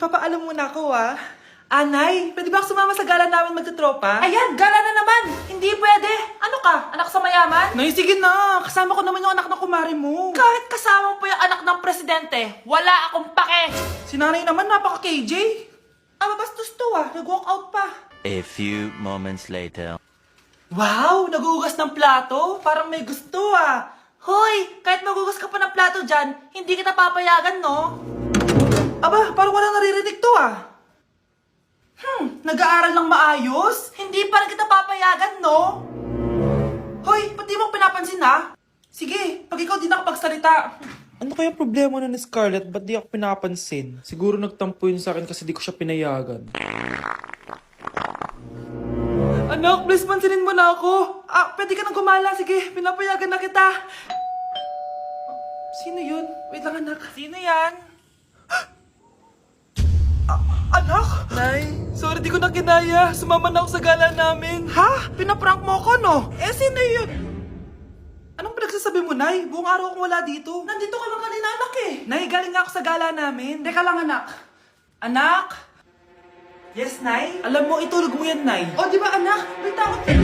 papaalam muna ako Anay, pwede ba ako sumama sa gala namin magtutropa? Ayan, gala na naman! Hindi pwede! Ano ka? Anak sa mayaman? Nay, sige na. Kasama ko naman yung anak ng kumari mo. Kahit kasama mo pa yung anak ng presidente, wala akong pake! Si nanay naman, napaka-KJ. Mabastos to nag-walk out pa. A few moments later. Wow, nagugas ng plato. Parang may gusto Hoy, kahit magugas ka pa ng plato dyan, hindi kita papayagan, no? Aba, parang walang naririnig to Nag-aaral ng maayos? Hindi pa rin kita papayagan, no? Hoy, pati mo pinapansin Sige, pag ikaw di nakapagsalita. Ano kaya problema na ni Scarlett? Ba't di ako pinapansin? Siguro nagtampo yun sa akin kasi di ko siya pinayagan. Anak, please pansinin mo na ako. Pwede ka nang gumala. Sige, pinapayagan na kita. Sino yun? Wait lang, anak. Sino yan? Anak? Nay, sorry di ko na kinaya. Sumama na ako sa gala namin. Pinaprank mo ko, no? Sino yun? Anong pinagsasabi mo, Nay? Buong araw akong wala dito. Nandito ka lang kanina, anak Nay, galing nga ako sa gala namin. Teka lang, anak. Anak? Yes, Nay? Alam mo, itulog mo yan, Nay. O, di ba, anak? May takot ka